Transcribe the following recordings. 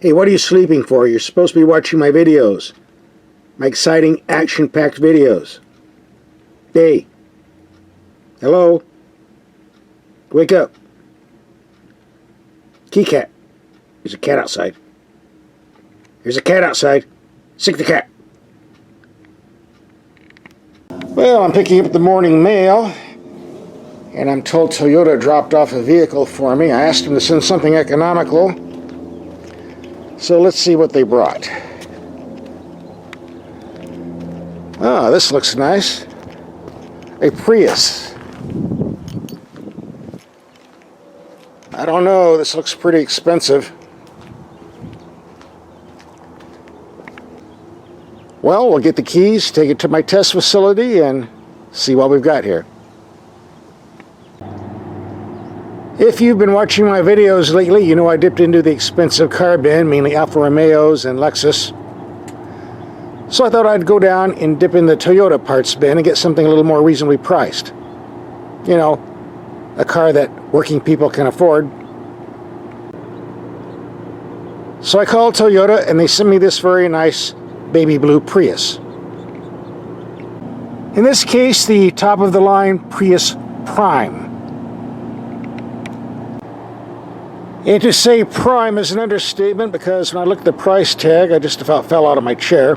Hey, what are you sleeping for? You're supposed to be watching my videos. My exciting, action-packed videos. Hey. Hello? Wake up. Key cat. There's a cat outside. There's a cat outside. Sick the cat. Well, I'm picking up the morning mail, and I'm told Toyota dropped off a vehicle for me. I asked them to send something economical. So let's see what they brought. Ah, this looks nice. A Prius. I don't know, this looks pretty expensive. Well, we'll get the keys, take it to my test facility, and see what we've got here. If you've been watching my videos lately, you know I dipped into the expensive car bin, mainly Alfa Romeos and Lexus. So I thought I'd go down and dip in the Toyota parts bin and get something a little more reasonably priced. You know, a car that working people can afford. So I called Toyota and they sent me this very nice baby blue Prius. In this case, the top of the line Prius Prime. And to say prime is an understatement, because when I looked at the price tag, I just about fell out of my chair.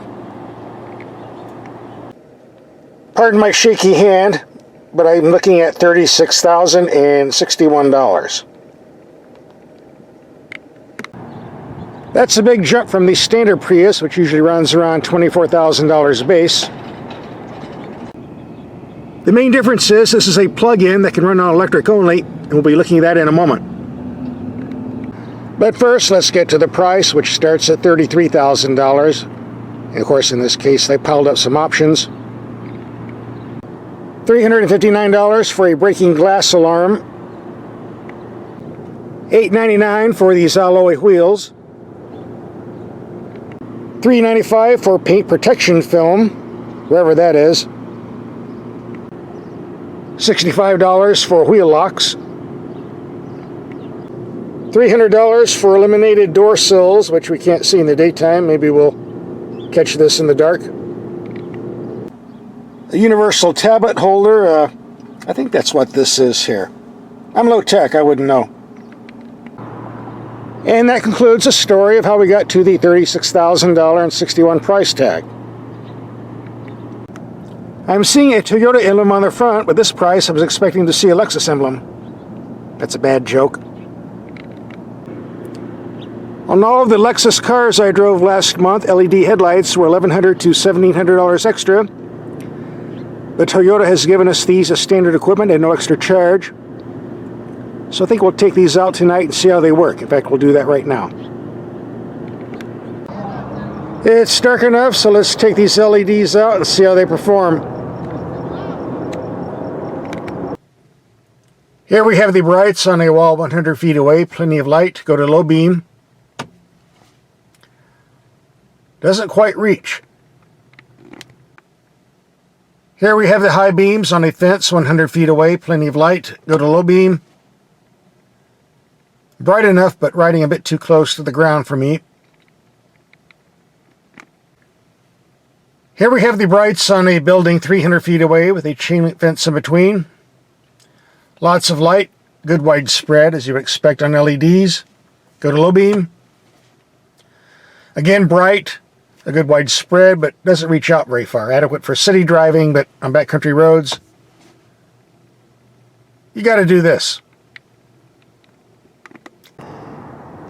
Pardon my shaky hand, but I'm looking at $36,061. That's a big jump from the standard Prius, which usually runs around $24,000 base. The main difference is this is a plug-in that can run on electric only, and we'll be looking at that in a moment. But first, let's get to the price, which starts at $33,000. And of course, in this case, they piled up some options. $359 for a breaking glass alarm. $899 for these alloy wheels. $395 for paint protection film, wherever that is. $65 for wheel locks. $300 for illuminated door sills, which we can't see in the daytime. Maybe we'll catch this in the dark. A universal tablet holder. I think that's what this is here. I'm low tech, I wouldn't know. And that concludes the story of how we got to the $36,061 price tag. I'm seeing a Toyota emblem on the front. With this price, I was expecting to see a Lexus emblem. That's a bad joke. On all of the Lexus cars I drove last month, LED headlights were $1,100 to $1,700 extra. But Toyota has given us these as standard equipment at no extra charge. So I think we'll take these out tonight and see how they work. In fact, we'll do that right now. It's dark enough, so let's take these LEDs out and see how they perform. Here we have the brights on a wall 100 feet away. Plenty of light. Go to low beam. Doesn't quite reach. Here we have the high beams on a fence 100 feet away. Plenty of light. Go to low beam. Bright enough, but riding a bit too close to the ground for me. Here we have the brights on a building 300 feet away with a chain link fence in between. Lots of light. Good widespread, as you would expect on LEDs. Go to low beam. Again, bright. A good widespread, but doesn't reach out very far. Adequate for city driving, but on backcountry roads, you got to do this.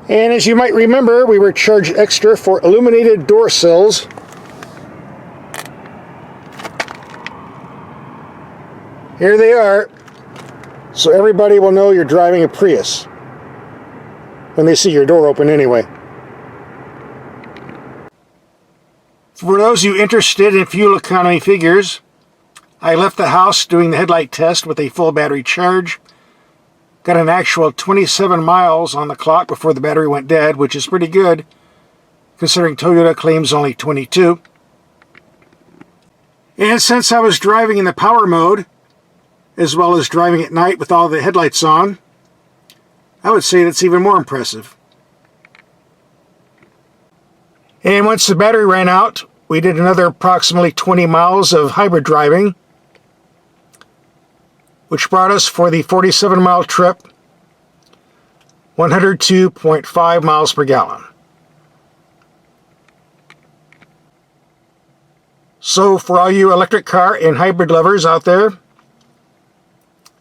And as you might remember, we were charged extra for illuminated door sills. Here they are. So everybody will know you're driving a Prius when they see your door open anyway. For those of you interested in fuel economy figures, I left the house doing the headlight test with a full battery charge. Got an actual 27 miles on the clock before the battery went dead, which is pretty good, considering Toyota claims only 22. And since I was driving in the power mode, as well as driving at night with all the headlights on, I would say that's even more impressive. And once the battery ran out, we did another approximately 20 miles of hybrid driving, which brought us for the 47-mile trip 102.5 miles per gallon. So for all you electric car and hybrid lovers out there,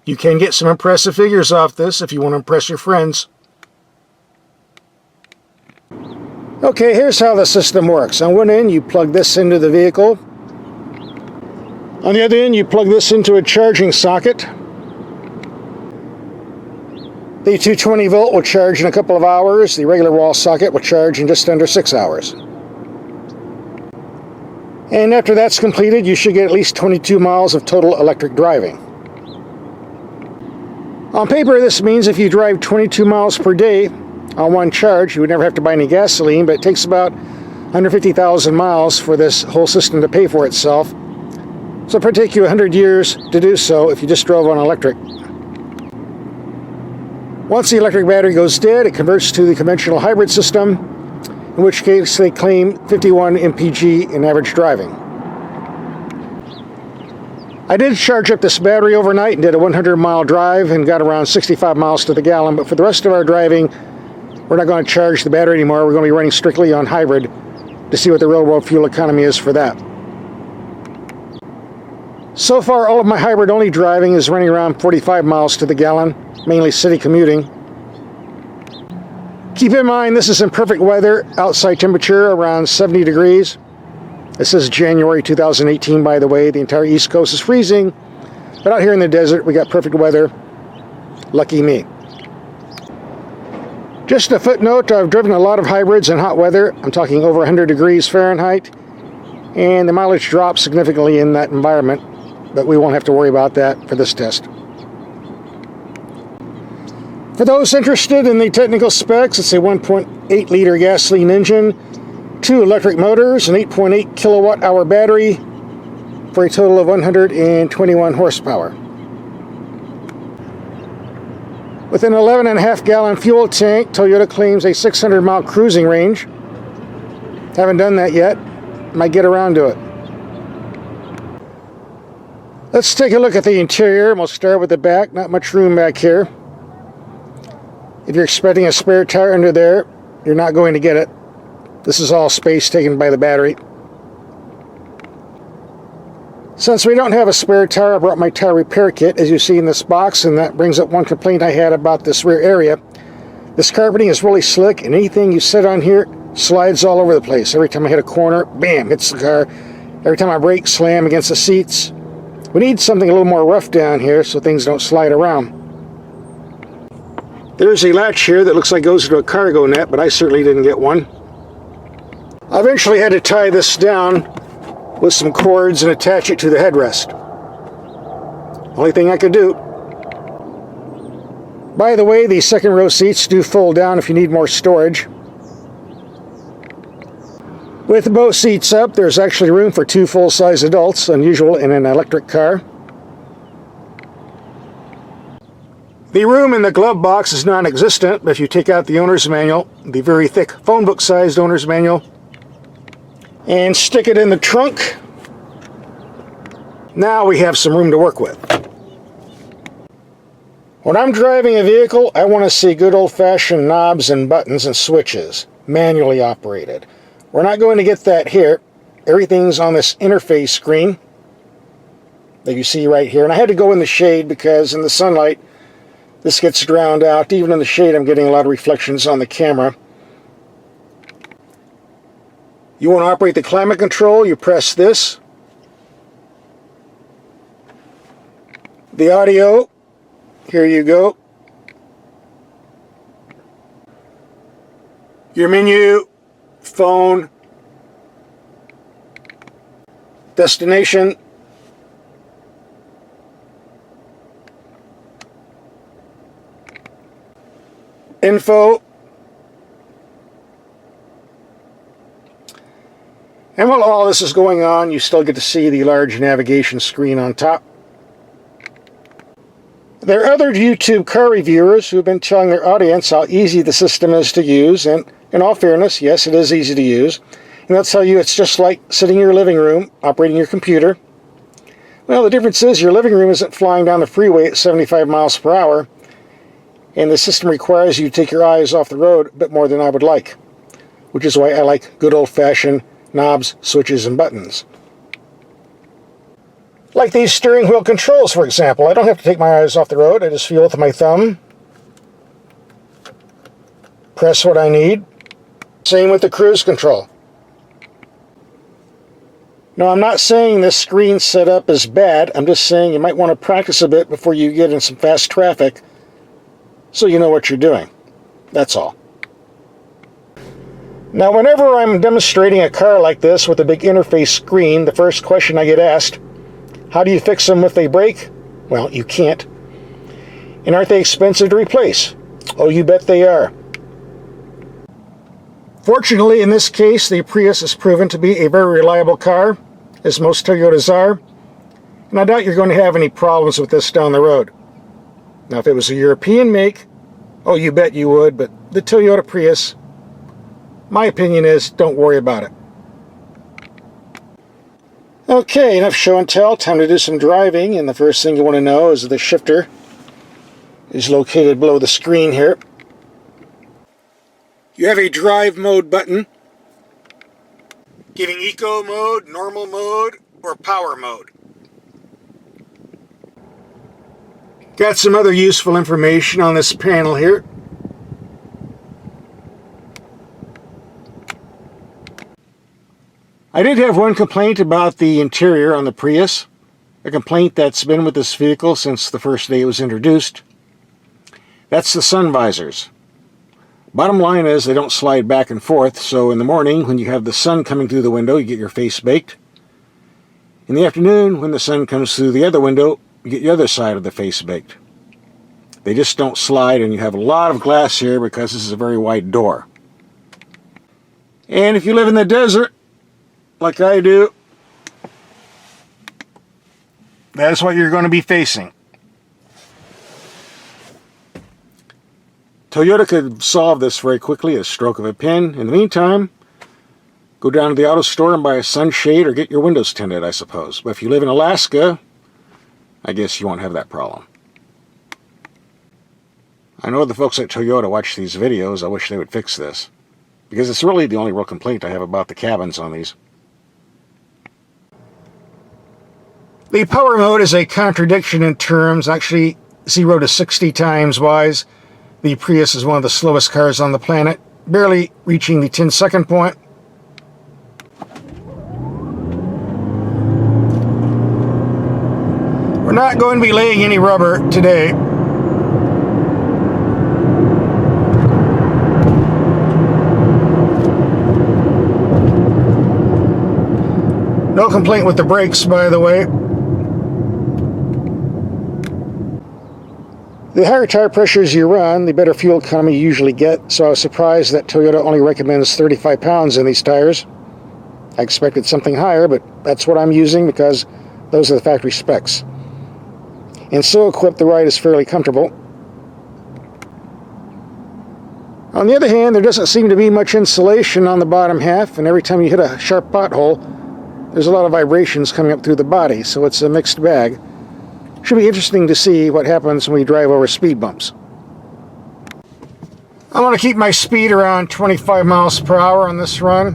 you can get some impressive figures off this if you want to impress your friends. Okay, here's how the system works. On one end, you plug this into the vehicle. On the other end, you plug this into a charging socket. The 220 volt will charge in a couple of hours. The regular wall socket will charge in just under 6 hours. And after that's completed, you should get at least 22 miles of total electric driving. On paper, this means if you drive 22 miles per day on one charge, you would never have to buy any gasoline, but it takes about 150,000 miles for this whole system to pay for itself. So it would take you 100 years to do so if you just drove on electric. Once the electric battery goes dead, it converts to the conventional hybrid system, in which case they claim 51 mpg in average driving. I did charge up this battery overnight and did a 100-mile drive and got around 65 miles to the gallon, but for the rest of our driving, we're not going to charge the battery anymore. We're going to be running strictly on hybrid to see what the real-world fuel economy is for that. So far, all of my hybrid-only driving is running around 45 miles to the gallon, mainly city commuting. Keep in mind, this is in perfect weather, outside temperature around 70 degrees. This is January 2018, by the way. The entire East Coast is freezing, but out here in the desert, we got perfect weather. Lucky me. Just a footnote, I've driven a lot of hybrids in hot weather. I'm talking over 100 degrees Fahrenheit, and the mileage drops significantly in that environment, but we won't have to worry about that for this test. For those interested in the technical specs, it's a 1.8 liter gasoline engine, 2 electric motors, an 8.8 kilowatt hour battery for a total of 121 horsepower. With an 11.5 gallon fuel tank, Toyota claims a 600 mile cruising range. Haven't done that yet. Might get around to it. Let's take a look at the interior. We'll start with the back. Not much room back here. If you're expecting a spare tire under there, you're not going to get it. This is all space taken by the battery. Since we don't have a spare tire, I brought my tire repair kit, as you see in this box, and that brings up one complaint I had about this rear area. This carpeting is really slick, and anything you sit on here slides all over the place. Every time I hit a corner, bam, hits the car. Every time I brake, slam against the seats. We need something a little more rough down here so things don't slide around. There's a latch here that looks like it goes into a cargo net, but I certainly didn't get one. I eventually had to tie this down with some cords and attach it to the headrest. Only thing I could do. By the way, the second row seats do fold down if you need more storage. With both seats up, there's actually room for 2 full-size adults, unusual in an electric car. The room in the glove box is non-existent, but if you take out the owner's manual, the very thick phone book-sized owner's manual, and stick it in the trunk, now we have some room to work with. When I'm driving a vehicle, I want to see good old-fashioned knobs and buttons and switches, manually operated. We're not going to get that here. Everything's on this interface screen that you see right here. And I had to go in the shade because in the sunlight, this gets drowned out. Even in the shade, I'm getting a lot of reflections on the camera. You want to operate the climate control, you press this. The audio, here you go. Your menu, phone, destination, info, and while all this is going on, you still get to see the large navigation screen on top. There are other YouTube car reviewers who have been telling their audience how easy the system is to use, and in all fairness, yes, it is easy to use. And they'll tell you it's just like sitting in your living room, operating your computer. Well, the difference is your living room isn't flying down the freeway at 75 miles per hour, and the system requires you to take your eyes off the road a bit more than I would like, which is why I like good old-fashioned knobs, switches, and buttons. Like these steering wheel controls, for example. I don't have to take my eyes off the road. I just feel with my thumb, press what I need. Same with the cruise control. Now, I'm not saying this screen setup is bad. I'm just saying you might want to practice a bit before you get in some fast traffic so you know what you're doing. That's all. Now, whenever I'm demonstrating a car like this with a big interface screen, the first question I get asked, how do you fix them if they break? Well, you can't. And aren't they expensive to replace? Oh, you bet they are. Fortunately, in this case, the Prius has proven to be a very reliable car, as most Toyotas are, and I doubt you're going to have any problems with this down the road. Now, if it was a European make, oh, you bet you would, but the Toyota Prius, my opinion is, don't worry about it. Okay, enough show and tell, time to do some driving, and the first thing you want to know is the shifter is located below the screen here. You have a drive mode button, giving eco mode, normal mode, or power mode. Got some other useful information on this panel here. I did have one complaint about the interior on the Prius, a complaint that's been with this vehicle since the first day it was introduced. That's the sun visors. Bottom line is they don't slide back and forth, so in the morning when you have the sun coming through the window, you get your face baked. In the afternoon, when the sun comes through the other window, you get the other side of the face baked. They just don't slide, and you have a lot of glass here because this is a very wide door. And if you live in the desert, like I do, that's what you're going to be facing. Toyota could solve this very quickly at a stroke of a pen. In the meantime, go down to the auto store and buy a sunshade or get your windows tinted, I suppose. But if you live in Alaska, I guess you won't have that problem. I know the folks at Toyota watch these videos. I wish they would fix this, because it's really the only real complaint I have about the cabins on these. The power mode is a contradiction in terms. Actually, 0 to 60 times wise. The Prius is one of the slowest cars on the planet, barely reaching the 10-second point. We're not going to be laying any rubber today. No complaint with the brakes, by the way. The higher tire pressures you run, the better fuel economy you usually get, so I was surprised that Toyota only recommends 35 pounds in these tires. I expected something higher, but that's what I'm using because those are the factory specs. And so equipped, the ride is fairly comfortable. On the other hand, there doesn't seem to be much insulation on the bottom half, and every time you hit a sharp pothole, there's a lot of vibrations coming up through the body, so it's a mixed bag. Should be interesting to see what happens when we drive over speed bumps. I want to keep my speed around 25 miles per hour on this run.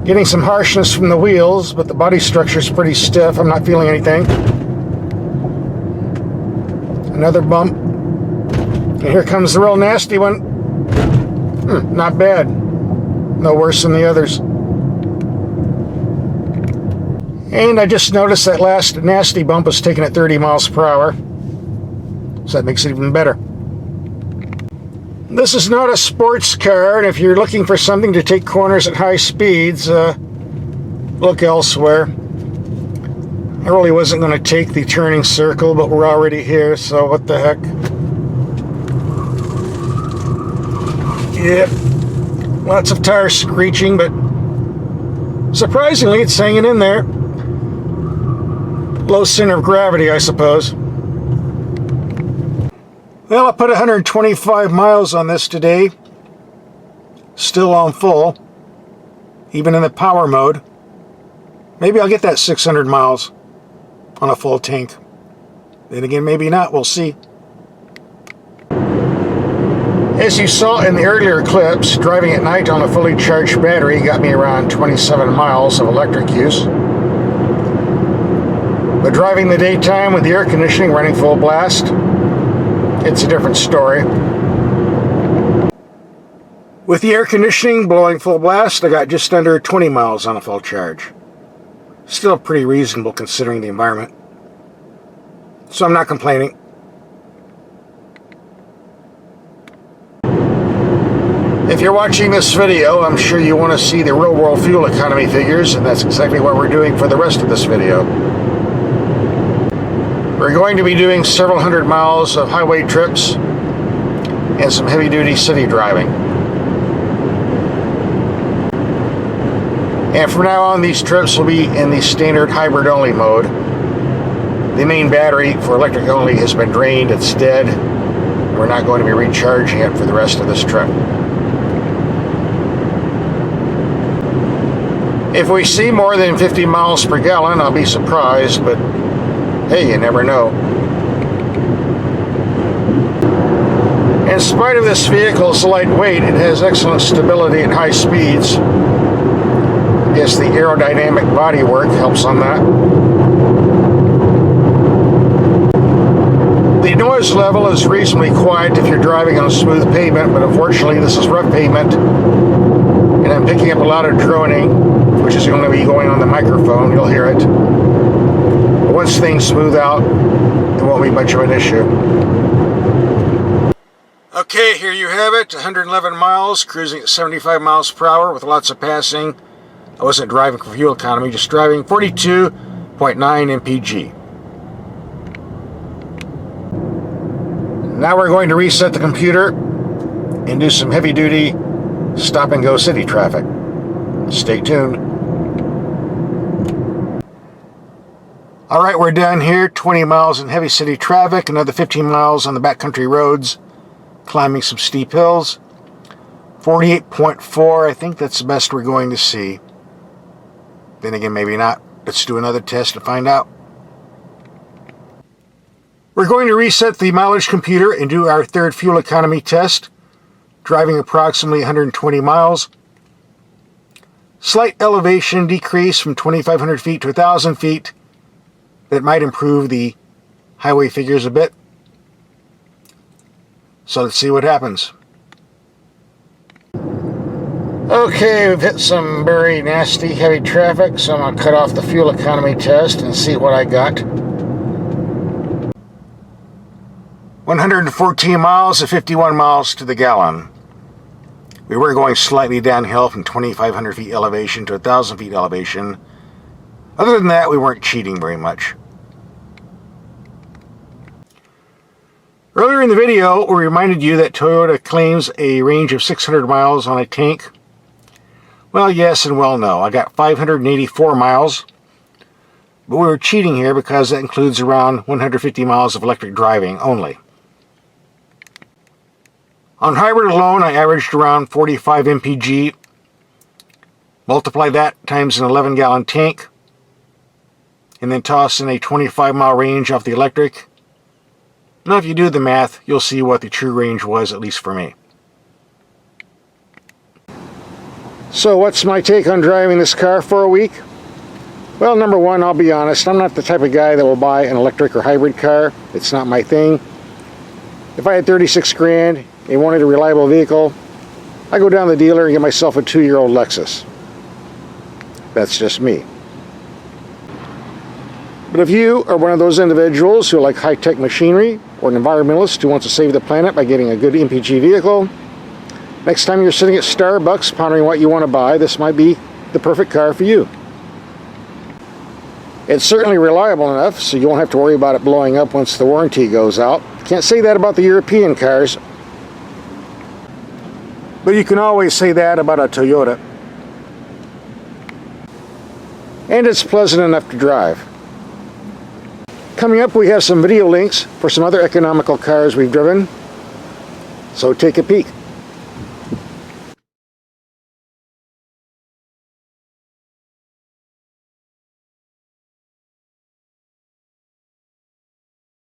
Getting some harshness from the wheels, but the body structure is pretty stiff. I'm not feeling anything. Another bump. And here comes the real nasty one. Not bad. No worse than the others. And I just noticed that last nasty bump was taken at 30 miles per hour. So that makes it even better. This is not a sports car, and if you're looking for something to take corners at high speeds, look elsewhere. I really wasn't going to take the turning circle, but we're already here, so what the heck. Yep. Lots of tires screeching, but surprisingly it's hanging in there. Low center of gravity, I suppose. Well, I put 125 miles on this today. Still on full. Even in the power mode. Maybe I'll get that 600 miles on a full tank. Then again, maybe not. We'll see. As you saw in the earlier clips, driving at night on a fully charged battery got me around 27 miles of electric use. But driving the daytime with the air conditioning running full blast, it's a different story. With the air conditioning blowing full blast, I got just under 20 miles on a full charge. Still pretty reasonable considering the environment. So I'm not complaining. If you're watching this video, I'm sure you want to see the real world fuel economy figures, and that's exactly what we're doing for the rest of this video. We're going to be doing several hundred miles of highway trips and some heavy duty city driving. And from now on, these trips will be in the standard hybrid only mode. The main battery for electric only has been drained, it's dead. We're not going to be recharging it for the rest of this trip. If we see more than 50 miles per gallon, I'll be surprised, but hey, you never know. In spite of this vehicle's lightweight, it has excellent stability at high speeds. I guess the aerodynamic bodywork helps on that. The noise level is reasonably quiet if you're driving on smooth pavement, but unfortunately this is rough pavement, and I'm picking up a lot of droning, which is going to be going on the microphone. You'll hear it. But once things smooth out, it won't be much of an issue. Okay, here you have it. 111 miles, cruising at 75 miles per hour with lots of passing. I wasn't driving for fuel economy, just driving 42.9 mpg. Now we're going to reset the computer and do some heavy duty stop and go city traffic. Stay tuned. Alright, we're done here. 20 miles in heavy city traffic, another 15 miles on the backcountry roads, climbing some steep hills. 48.4, I think that's the best we're going to see. Then again, maybe not. Let's do another test to find out. We're going to reset the mileage computer and do our third fuel economy test. Driving approximately 120 miles. Slight elevation decrease from 2,500 feet to 1,000 feet. That might improve the highway figures a bit. So let's see what happens. Okay, we've hit some very nasty heavy traffic, so I'm going to cut off the fuel economy test and see what I got. 114 miles to 51 miles to the gallon. We were going slightly downhill from 2,500 feet elevation to 1,000 feet elevation. Other than that, we weren't cheating very much. Earlier in the video, we reminded you that Toyota claims a range of 600 miles on a tank. Well, yes and well, no. I got 584 miles, but we were cheating here because that includes around 150 miles of electric driving only. On hybrid alone, I averaged around 45 mpg. Multiply that times an 11-gallon tank, and then toss in a 25-mile range off the electric. Now, if you do the math, you'll see what the true range was, at least for me. So what's my take on driving this car for a week? Well, number one, I'll be honest, I'm not the type of guy that will buy an electric or hybrid car. It's not my thing. If I had 36 grand and wanted a reliable vehicle, I go down to the dealer and get myself a 2-year-old Lexus. That's just me. But if you are one of those individuals who like high-tech machinery, or an environmentalist who wants to save the planet by getting a good MPG vehicle, next time you're sitting at Starbucks pondering what you want to buy, this might be the perfect car for you. It's certainly reliable enough, so you won't have to worry about it blowing up once the warranty goes out. Can't say that about the European cars, but you can always say that about a Toyota. And it's pleasant enough to drive. Coming up, we have some video links for some other economical cars we've driven. So take a peek.